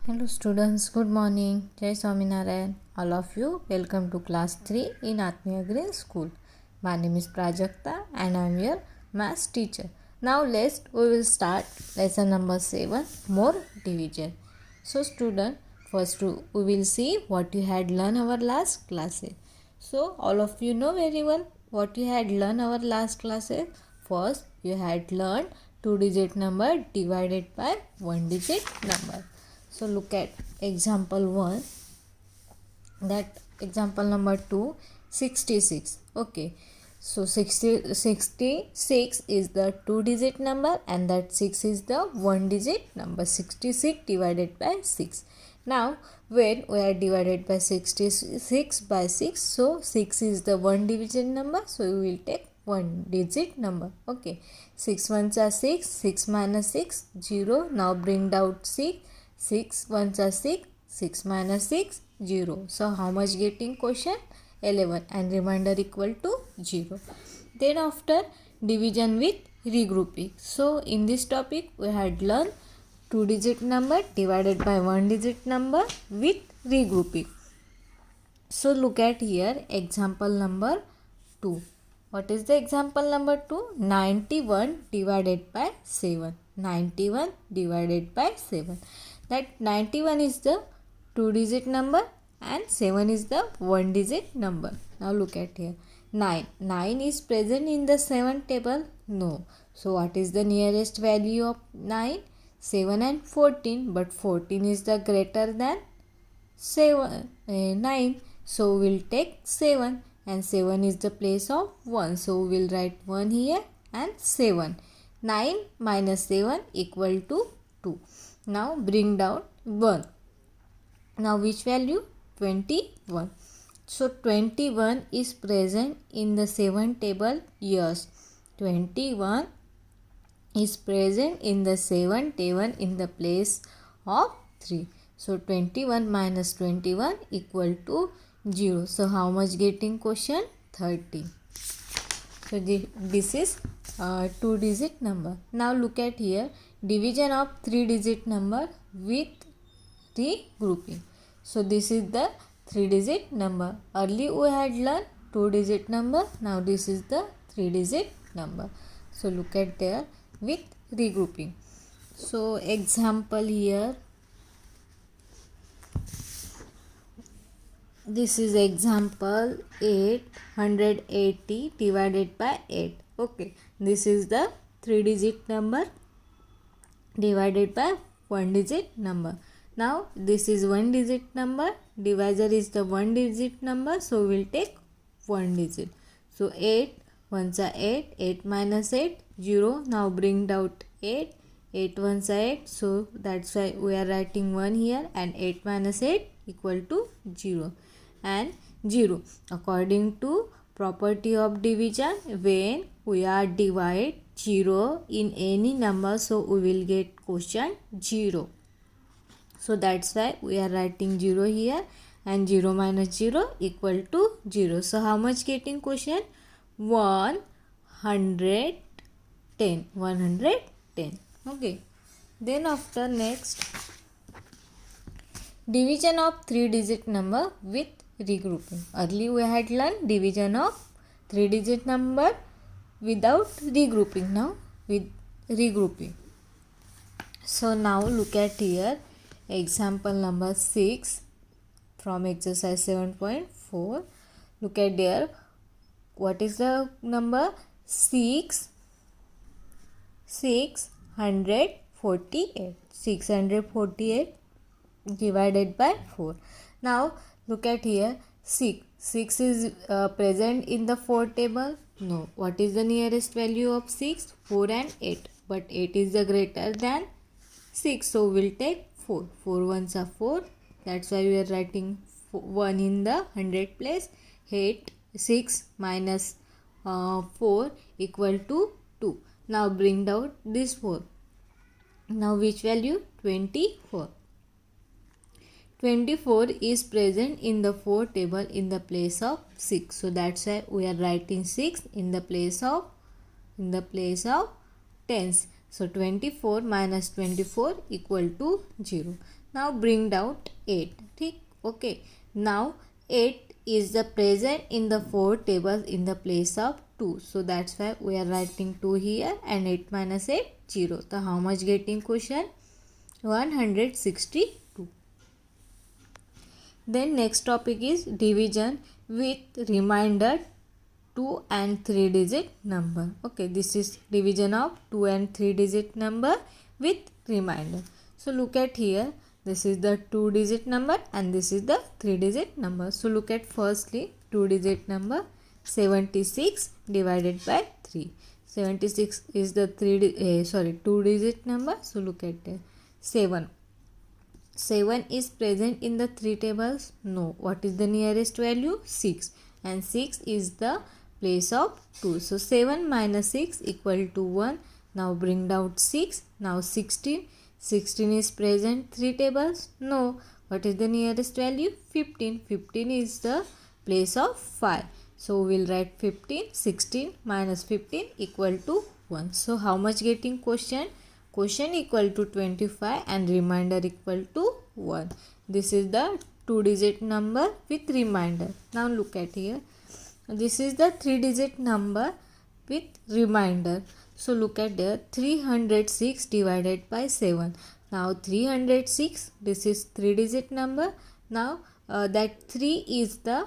Hello students, good morning. Jai Swaminarayan. All of you, welcome to class 3 in Atmiya Green School. My name is Prajakta and I am your maths teacher. Now we will start lesson number 7, more division. So student, first we will see what you had learned our last classes. So all of you know very well what you had learned our last classes. First you had learned 2-digit number divided by 1-digit number. So look at example 1, that example number 2, 66. Okay, so 66 is the 2-digit number and that 6 is the 1-digit number. 66 divided by 6. Now when we are divided by 66 by 6, so 6 is the 1-digit number, so we will take 1-digit number. Okay, 6 ones are 6, 6 minus 6, 0. Now bring down 6. 6 ones are 6, 6 minus 6, 0. So how much getting quotient? 11 and remainder equal to 0. Then after division with regrouping. So in this topic we had learned 2-digit number divided by 1-digit number with regrouping. So look at here example number 2. What is the example number 2? 91 divided by 7. 91 divided by 7. That 91 is the 2-digit number and 7 is the 1-digit number. Now look at here. 9. 9 is present in the 7 table? No. So what is the nearest value of 9? 7 and 14. But 14 is the greater than 9. So we'll take 7 and 7 is the place of 1. So we'll write 1 here and 7. 9 minus 7 equal to 2. Now bring down 1. Now which value? 21. So 21 is present in the 7 table? Yes. 21 is present in the 7 table in the place of 3. So 21 minus 21 equal to 0. So how much getting quotient? 30. So this is 2-digit number. Now look at here division of 3-digit number with regrouping. So this is the 3-digit number. Earlier we had learned 2-digit number. Now this is the 3-digit number. So look at there with regrouping. So example here. This is example 880 divided by 8. Okay, this is the 3-digit number divided by 1-digit number. Now this is 1-digit number, divisor is the 1-digit number, so we'll take 1 digit. So 8 ones are 8, 8 minus 8, 0. Now bring down 8, 8 ones are 8, so that's why we are writing 1 here and 8 minus 8 equal to 0 and 0. According to property of division, when we are divide 0 in any number, so we will get quotient 0. So that's why we are writing 0 here and 0 minus 0 equal to 0. So how much getting quotient? 110. 110. Okay. Then after next division of 3-digit number with regrouping. Earlier we had learned division of 3-digit number without regrouping. Now with regrouping. So now look at here example number 6 from exercise 7.4. Look at there. What is the number? 648. 648 divided by 4. Now look at here 6. 6 is present in the 4 table? No. What is the nearest value of 6? 4 and 8. But 8 is the greater than 6. So we'll take 4. 4 ones are 4. That's why we are writing 1 in the 100 place. 6 minus 4 equal to 2. Now bring down this 4. Now which value? 24. 24 is present in the 4 table in the place of 6. So that's why we are writing 6 in the place of tens. So 24 minus 24 equal to 0. Now bring out 8. ठीक. Okay. Now 8 is the present in the 4 tables in the place of 2. So that's why we are writing 2 here, and 8 minus 8, 0. So how much getting quotient? 162. Then next topic is division with remainder 2 and 3 digit number. Okay, this is division of 2 and 3 digit number with remainder. So look at here, this is the 2 digit number and this is the 3 digit number. So look at firstly 2 digit number, 76 divided by 3. 76 is the 2 digit number. So look at 7. 7 is present in the 3 tables? No. What is the nearest value? 6. And 6 is the place of 2. So 7 minus 6 equal to 1. Now bring down 6. Now 16. 16 is present 3 tables? No. What is the nearest value? 15. 15 is the place of 5. So we will write 15. 16 minus 15 equal to 1. So how much getting quotient? Quotient equal to 25 and remainder equal to 1. This is the 2 digit number with remainder. Now look at here. This is the 3 digit number with remainder. So look at there, 306 divided by 7. Now 306, this is 3 digit number. Now that 3 is the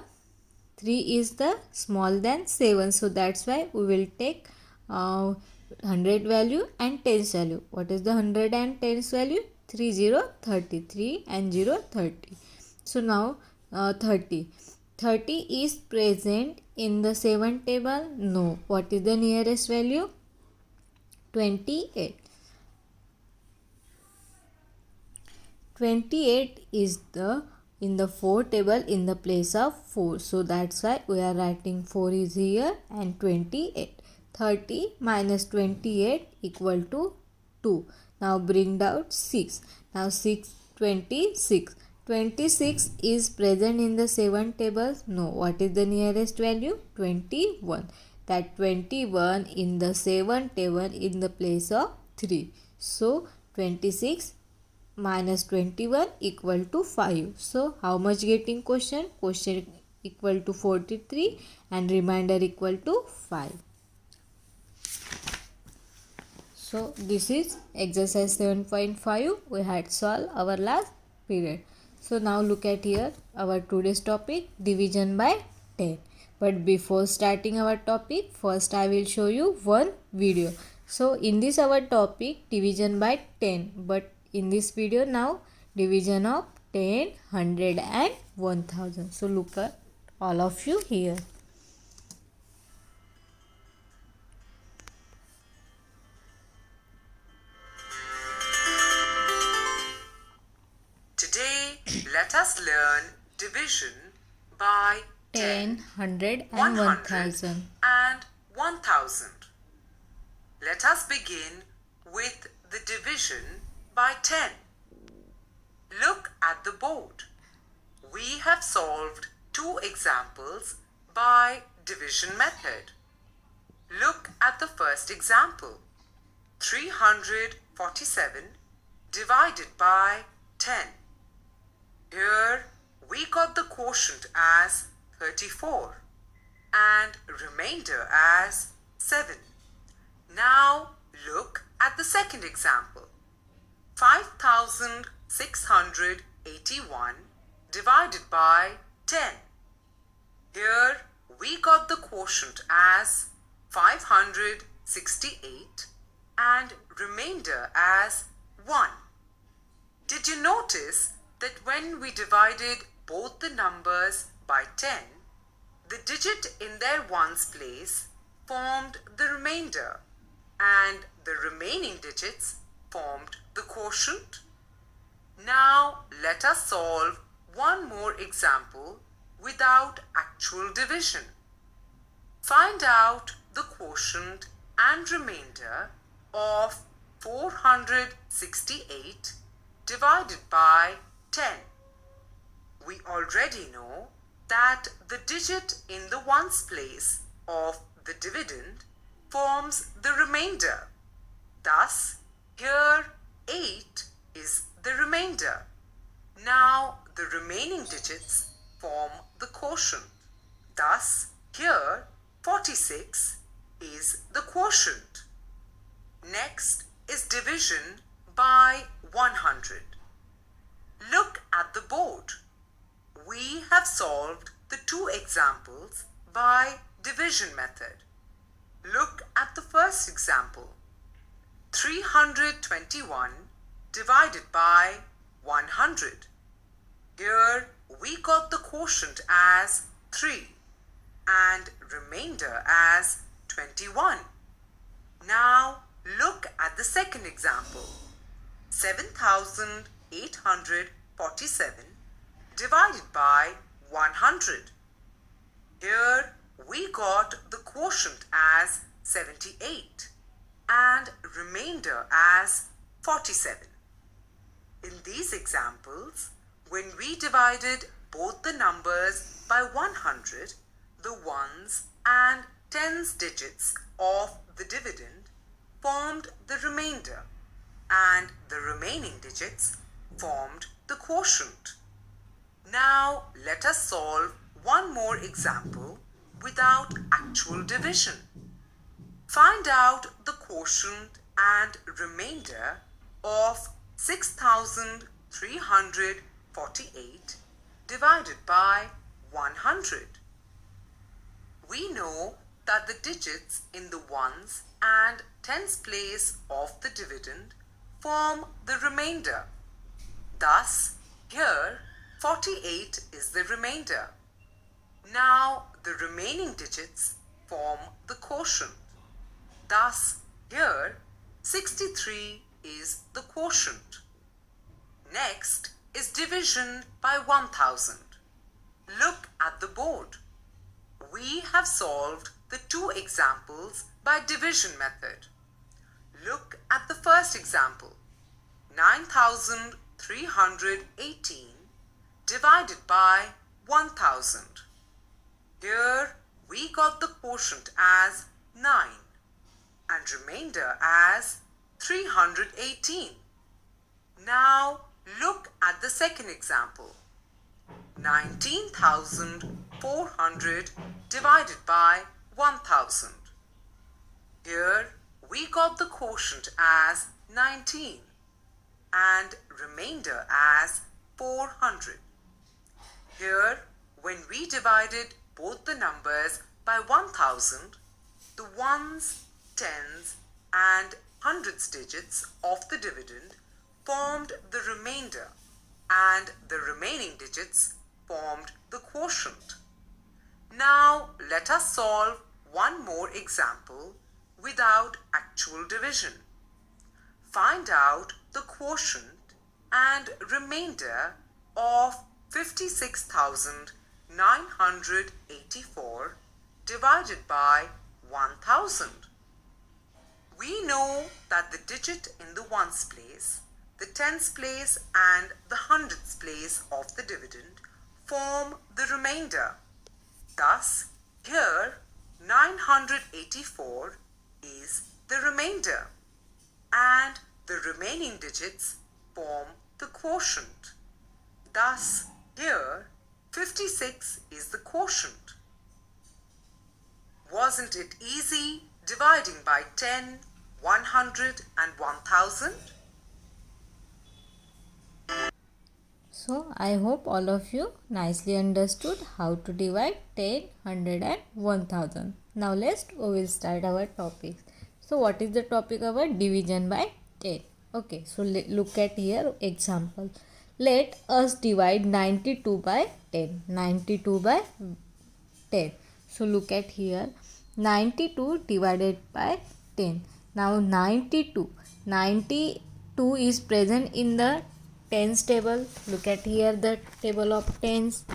small than 7. So that's why we will take 100 value and 10's value. What is the 100 and 10's value? 3 0 30. 3 and 0 30. So now 30. 30 is present in the 7 table? No. What is the nearest value? 28. 28 is in the 4 table in the place of 4. So that's why we are writing 4 is here and 28. 30 minus 28 equal to 2. Now bring down 6. Now 26. 26 is present in the 7 tables? No. What is the nearest value? 21. That 21 in the 7 table in the place of 3. So 26 minus 21 equal to 5. So how much getting quotient? Quotient equal to 43 and remainder equal to 5. So this is exercise 7.5. We had solved our last period. So now look at here our today's topic, division by 10. But before starting our topic, first I will show you one video. So in this our topic, division by 10. But in this video now, division of 10, 100 and 1000. So look at all of you here. Today, let us learn division by 10, 100 and 1000. and 1000. Let us begin with the division by 10. Look at the board. We have solved 2 examples by division method. Look at the first example. 347 divided by 10. Here we got the quotient as 34 and remainder as 7. Now look at the second example. 5681 divided by 10. Here we got the quotient as 568 and remainder as 1. Did you notice that when we divided both the numbers by 10, the digit in their ones place formed the remainder and the remaining digits formed the quotient? Now let us solve one more example without actual division. Find out the quotient and remainder of 468 divided by 10. We already know that the digit in the ones place of the dividend forms the remainder. Thus, here 8 is the remainder. Now the remaining digits form the quotient. Thus, here 46 is the quotient. Next is division by 100. Look at the board. We have solved the two examples by division method. Look at the first example. 321 divided by 100. Here we got the quotient as 3 and remainder as 21. Now look at the second example. 7,847 divided by 100. Here we got the quotient as 78 and remainder as 47. In these examples, when we divided both the numbers by 100, the ones and tens digits of the dividend formed the remainder and the remaining digits formed the quotient. Now let us solve one more example without actual division. Find out the quotient and remainder of 6,348 divided by 100. We know that the digits in the ones and tens place of the dividend form the remainder. Thus, here 48 is the remainder. Now the remaining digits form the quotient. Thus, here 63 is the quotient. Next is division by 1000. Look at the board. We have solved the two examples by division method. Look at the first example. 9,318 divided by 1000. Here we got the quotient as 9 and remainder as 318. Now look at the second example. 19,400 divided by 1000. Here we got the quotient as 19 and remainder as 400. Here, when we divided both the numbers by 1000, the ones, tens and hundreds digits of the dividend formed the remainder and the remaining digits formed the quotient. Now let us solve one more example without actual division. Find out the quotient and remainder of 56,984 divided by 1000. We know that the digit in the ones place, the tens place and the hundreds place of the dividend form the remainder. Thus, here 984 is the remainder and the remaining digits form the quotient. Thus, here 56 is the quotient. Wasn't it easy dividing by 10, 100 and 1000? So I hope all of you nicely understood how to divide 10, 100 and 1000. Now we will start our topics. So what is the topic about division by 10? Okay, so look at here example. Let us divide 92 by 10. 92 by 10. So look at here 92 divided by 10. Now 92 is present in the tens table. Look at here the table of tens.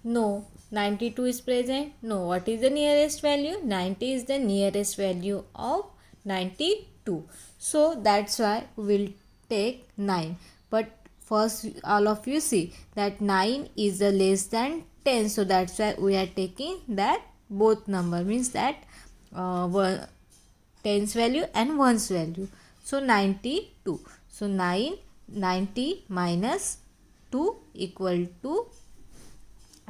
No, 92 is present. No, what is the nearest value? 90 is the nearest value of 92. So that's why we'll take 9. But first all of you see that 9 is the less than 10. So that's why we are taking that both number, means that tens value and ones value. So 92. So 90 minus 2 equal to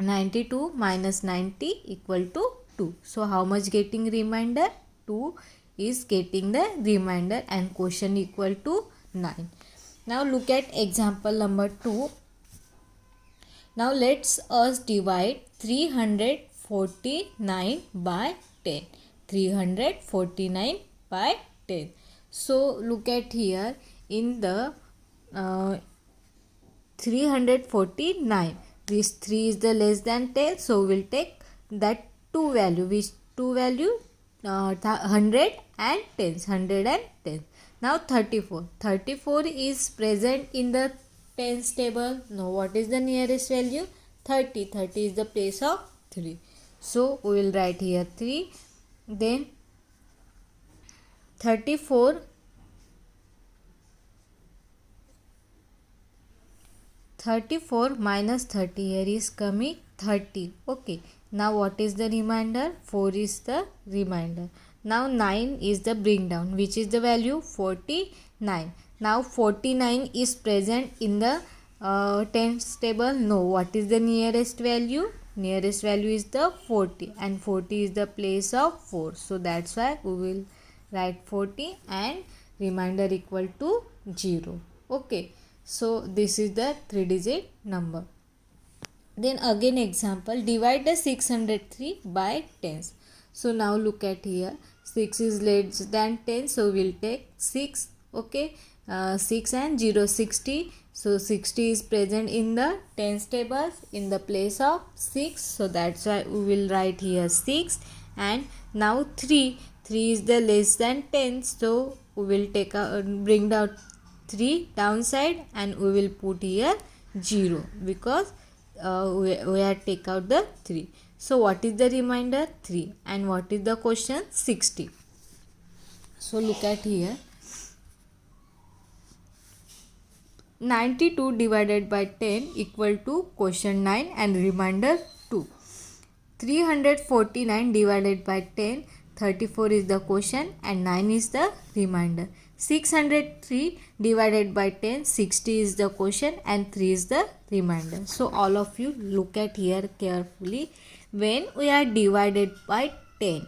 92 minus 90 equal to 2. So how much getting remainder? 2 is getting the remainder and quotient equal to 9. Now look at example number 2. Now let's us divide 349 by 10. 349 by 10. So look at here in the 349. This 3 is the less than 10. So we'll take that 2 value. Which 2 value? 100 and 10. 100 and 10. Now 34. 34 is present in the tens table. Now what is the nearest value? 30. 30 is the place of 3. So we will write here 3. Then 34 minus 30, here is coming 30. Okay. Now what is the remainder? 4 is the remainder. Now 9 is the bring down. Which is the value? 49. Now 49 is present in the tens table. No. What is the nearest value? Nearest value is the 40 and 40 is the place of 4. So that's why we will write 40 and remainder equal to 0. Okay. So this is the 3-digit number. Then again example, divide the 603 by 10. So now look at here, 6 is less than 10, so we'll take 6. Okay, 6 and 0, 60. So 60 is present in the tens tables in the place of 6. So that's why we will write here 6. And now 3 is the less than 10. So we will take bring down 3 downside and we will put here 0 because we have take out the 3. So what is the remainder? 3. And what is the question? 60. So look at here. 92 divided by 10 equal to quotient 9 and remainder 2. 349 divided by 10, 34 is the quotient and 9 is the remainder. 603 divided by 10, 60 is the quotient and 3 is the remainder. So all of you look at here carefully. When we are divided by 10,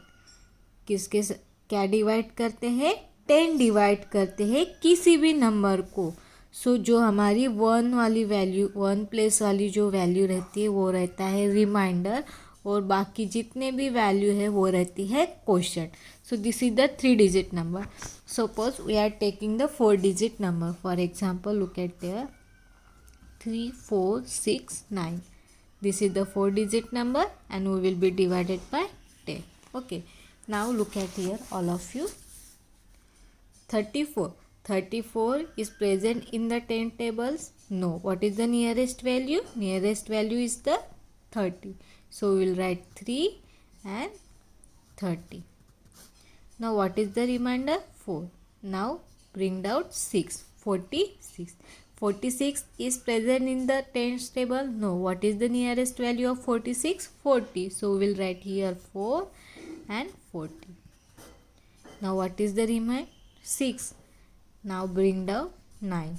किसके क्या divide करते हैं? 10 divide करते हैं किसी भी number को. सो जो हमारी 1 वाली वैल्यू, 1 प्लेस वाली जो वैल्यू रहती है वो रहता है रिमाइंडर और बाकी जितने भी वैल्यू है वो रहती है quotient. So this is the 3-digit number. Suppose we are taking the 4-digit number. For example look at there 3, 4, 6, 9. This is the 4-digit number and we will be divided by 10. Okay. Now look at here all of you. 34. 34 is present in the 10 tables. No. What is the nearest value? Nearest value is the 30. So we will write 3 and 30. Now what is the remainder? 4. Now bring down 6. 46. 46 is present in the tens table. No. What is the nearest value of 46? 40. So we will write here 4 and 40. Now what is the remainder? 6. Now bring down 9.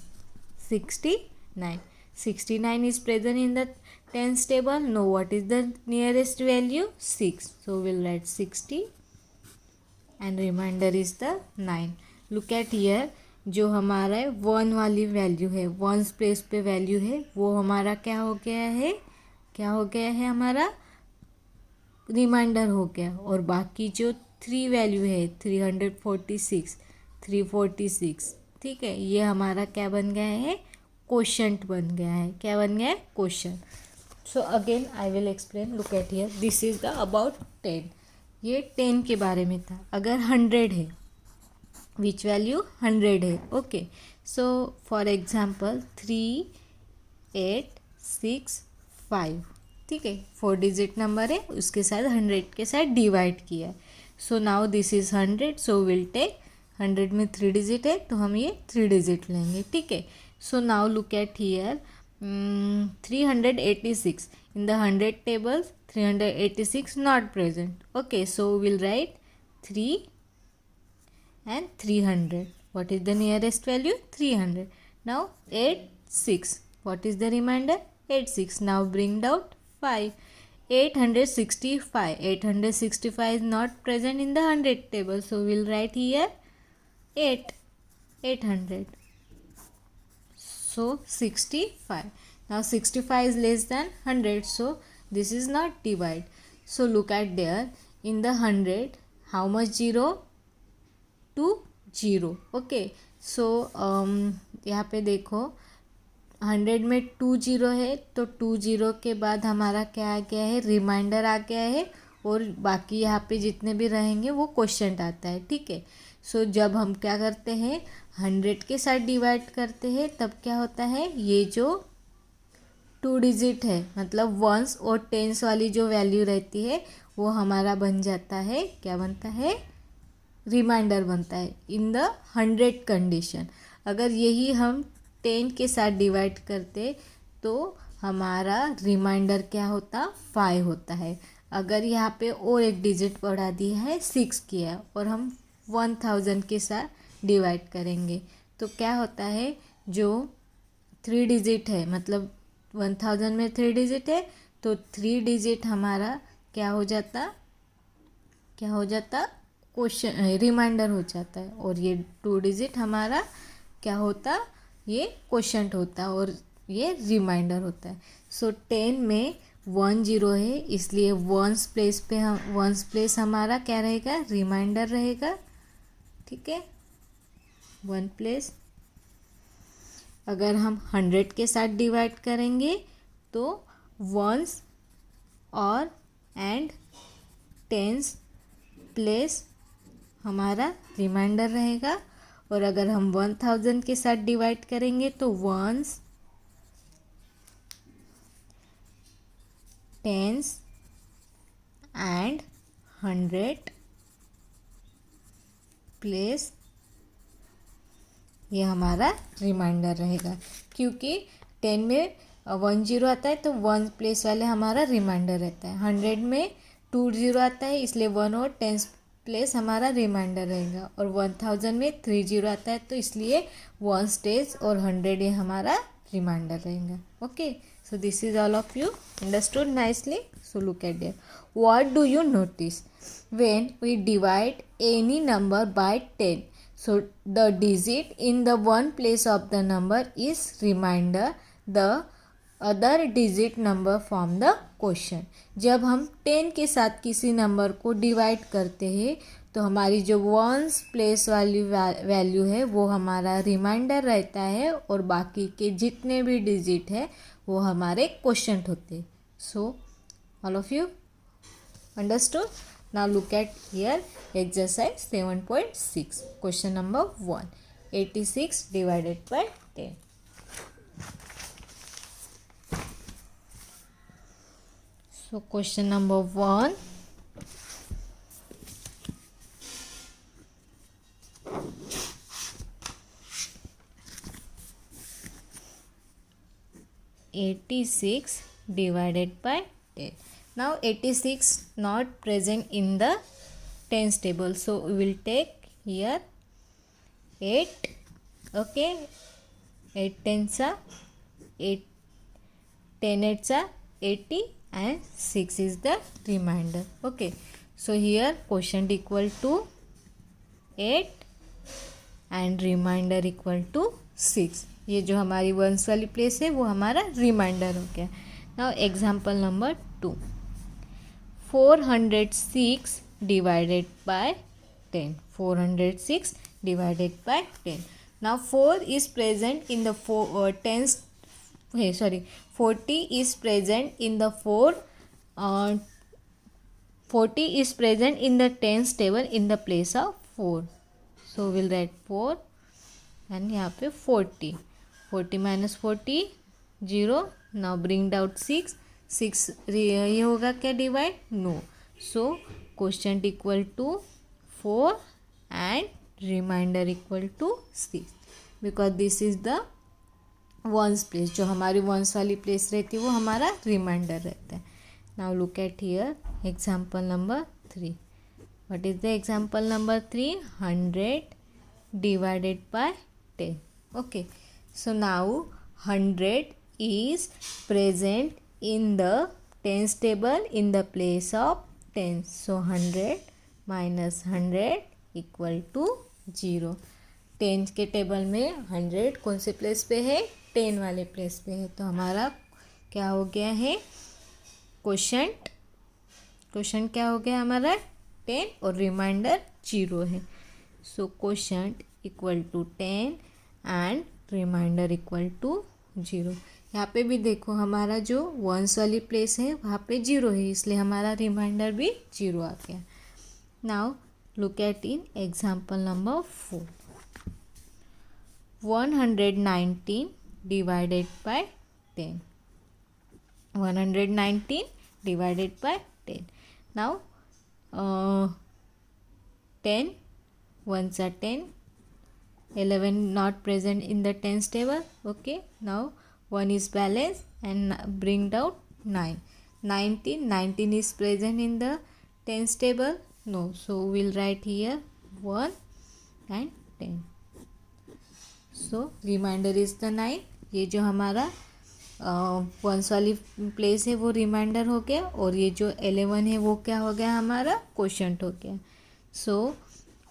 69. 69 is present in the tens table. No. What is the nearest value? 6. So we will write 60 and remainder is the 9. Look at here. जो हमारा 1 वाली value है, 1 place पे value है, वो हमारा क्या हो गया है? क्या हो गया है? हमारा रिमाइंडर हो गया. और बाकी जो 3 वैल्यू है 346, 346, ठीक है, ये हमारा क्या बन गया है? क्वोशंट बन गया है. क्या बन गया है? Quotient. So again I will explain. Look at here. This is the about 10. ये 10 के बारे में था. अगर 100 है, विच वैल्यू? 100 है. ओके. So for example 3, 8, 6, 5. ठीक है, 4-digit नंबर है, उसके साथ 100 के साथ डिवाइड किया है. So now this is 100. So will take 100 में 3-digit है तो हम ये 3-digit लेंगे. ठीक है. So now look eight here 386. In the 100 tables 386 not present. Okay, so we'll write 3 and 300. What is the nearest value? 300. Now 8, 6. What is the remainder? 86. Now bring out 5. 865. 865 is not present in the 100 table. So we'll write here 8. 800. So 65. Now 65 is less than 100. So this is not divide. So look at there. In the 100, how much 0? 2 0. Okay so यहाँ पे देखो 100 में 2 0 है तो 2 0 के बाद हमारा क्या आ गया है, रिमाइंडर आ गया है, और बाकी यहाँ पे जितने भी रहेंगे वो क्वोशंट आता है. ठीक है. सो जब हम क्या करते हैं 100 के साथ डिवाइड करते हैं तब क्या होता है, ये जो 2 डिजिट है मतलब वंस और टेंस वाली जो वैल्यू रहती है वो हमारा बन जाता है, क्या बनता है, रिमाइंडर बनता है इन द 100 कंडीशन. अगर यही हम 10 के साथ डिवाइड करते तो हमारा रिमाइंडर क्या होता, 5 होता है. अगर यहाँ पे और एक डिजिट बढ़ा दिया है 6 किया और हम 1000 के साथ डिवाइड करेंगे तो क्या होता है, जो 3 डिजिट है मतलब 1000 में 3 डिजिट है तो 3 डिजिट हमारा क्या हो जाता, क्वेश्चन रिमाइंडर हो जाता है, और ये 2 डिजिट हमारा क्या होता, ये क्वोशंट होता है और ये रिमाइंडर होता है. सो 10 में 1 0 है इसलिए वंस प्लेस पे हम वंस प्लेस हमारा क्या रहेगा, रिमाइंडर रहेगा. ठीक है, 1 प्लेस. अगर हम 100 के साथ डिवाइड करेंगे तो वंस और एंड टेंस प्लेस हमारा रिमाइंडर रहेगा, और अगर हम 1000 के साथ डिवाइड करेंगे तो वंस, टेंस एंड 100 प्लेस ये हमारा रिमाइंडर रहेगा. क्योंकि 10 में 1 0 आता है तो 1 प्लेस वाले हमारा रिमाइंडर रहता है. 100 में 2 0 आता है इसलिए 1 और 10 प्लेस हमारा रिमाइंडर रहेगा, और 1000 में 3 0 आता है तो इसलिए 1 स्टेज और 100 ये हमारा रिमाइंडर रहेगा. Okay, so this is all of you understood nicely. So look at there. What do you notice when we divide any number by 10? So the digit in the one place of the number is remainder. The other digit number from the quotient. जब हम 10 के साथ किसी number को divide करते हैं तो हमारी जो वंस प्लेस वाली वैल्यू है वो हमारा रिमाइंडर रहता है, और बाकी के जितने भी डिजिट है वो हमारे क्वोशंट होते हैं. So all of you understood. Now look at here exercise 7.6. Question number 1. 86 divided by 10. So question number 1. (86) divided by 10. Now 86 not present in the tens table, so we will take here 8. Okay, 8 tens are 8, 10 8s are 80 and 6 is the remainder. Okay, so here quotient equal to 8 and remainder equal to 6. ये जो हमारी once वाली place है वो हमारा reminder हो गया. Now example number 2. 406 divided by 10. 406 divided by 10. Now 4 is present in the 40 is present in the 40 is present in the tens table in the place of 4. So we'll write 4 and यहाँ पे 40. 40 minus 40 0. Now bring down 6. 6 ये होगा क्या divide, no. So quotient equal to 4 and reminder equal to 6, because this is the ones place. जो हमारी once वाली place रहती है वो हमारा रिमाइंडर रहता है. Now look eight here example number 3. What is the example number 3? 100 divided by 10. Okay, so now 100 is present in the tens table in the place of tens. So 100 minus 100 equal to 0. Tense के table में 100 कौन से place पे है, 10 वाले place पे है. तो हमारा क्या हो गया है, क्वोशंट क्या हो गया हमारा 10 और रिमाइंडर 0 है. So quotient equal to 10 and reminder equal to 0. यहाँ पे भी देखो हमारा जो वंस वाली प्लेस है वहाँ पे 0 है, इसलिए हमारा रिमाइंडर भी 0 आ गया. Now look eight in example number 4. 119 divided by 10. 119 divided by 10. Now 10 ones are 10, 11 not present in the tens table. Okay, now 1 is balanced and bring out 9. 19 is present in the tens table. No, so we'll write here 1 and 10. So reminder is the 9. ये जो हमारा once वाली place है वो reminder हो गया, और ये जो 11 है वो क्या हो गया हमारा, क्वोशंट हो गया. So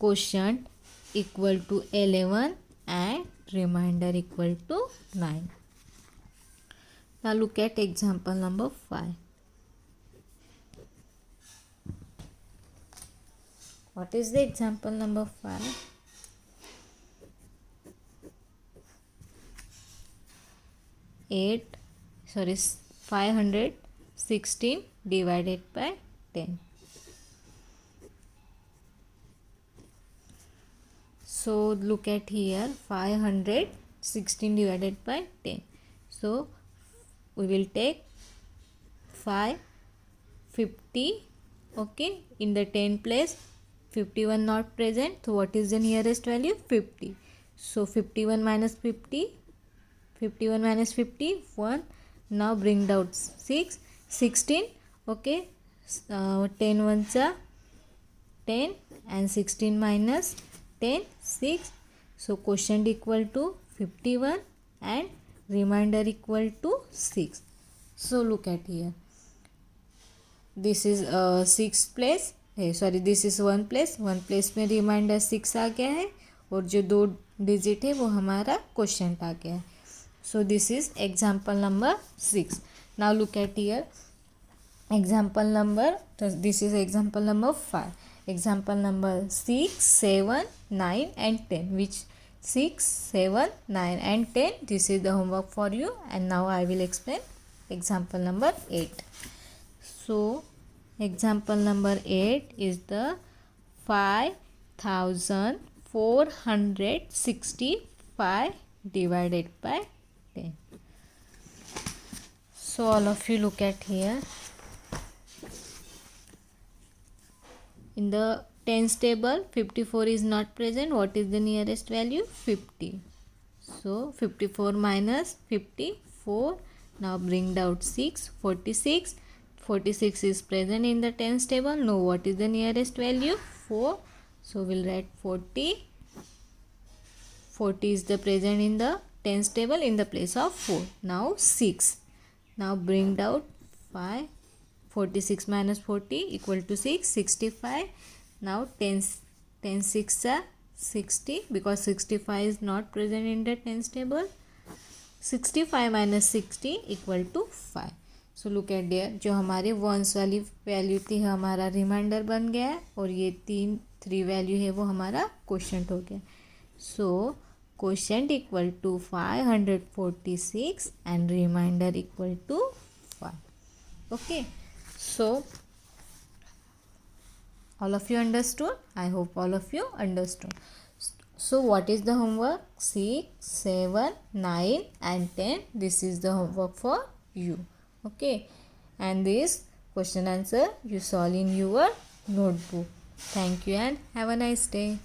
quotient equal to 11 and reminder equal to 9. Now look at example number 5. What is the example number 5? 516 divided by 10. So look at here, 516 divided by 10. So we will take 550. Okay, in the 10 place 51 not present, so what is the nearest value? 50. So 51 minus 50, 51 minus 50, 1. Now bring down 6, 16. Okay, 10 ones are 10 and 16 minus 10, 6. So quotient equal to 51 and remainder equal to 6. So look at here, this is 6 place, this is 1 place. 1 place में reminder 6 आ गया है, और जो 2 digit है वो हमारा quotient आ गया है. So this is example number 6. Now look at here, example number, this is example number 5. Example number 6, 7, 9 and 10. Which 6, 7, 9 and 10? This is the homework for you, and now I will explain example number 8. So example number 8 is the 5465 divided by 10. So all of you look at here, in the tens table 54 is not present. What is the nearest value? 50. So 54 minus 54. Now bring down 6, 46. 46 is present in the tens table. No, what is the nearest value? 4. So we'll write 40. 40 is the present in the tens table in the place of 4. Now 6. Now bring down 5. 46 minus 40 equal to 6, 65. Now 10 6 are 60, because 65 is not present in the tens table. 65 minus 60 equal to 5. So look at there, जो हमारे once वाली value थी हमारा reminder बन गया है, और ये 3 वैल्यू है वो हमारा क्वोशंट हो गया. सो quotient equal to 546 and remainder equal to 5. Okay, so all of you understood? I hope all of you understood. So what is the homework? 6, 7, 9 and 10. This is the homework for you. Okay, and this question answer you solve in your notebook. Thank you and have a nice day.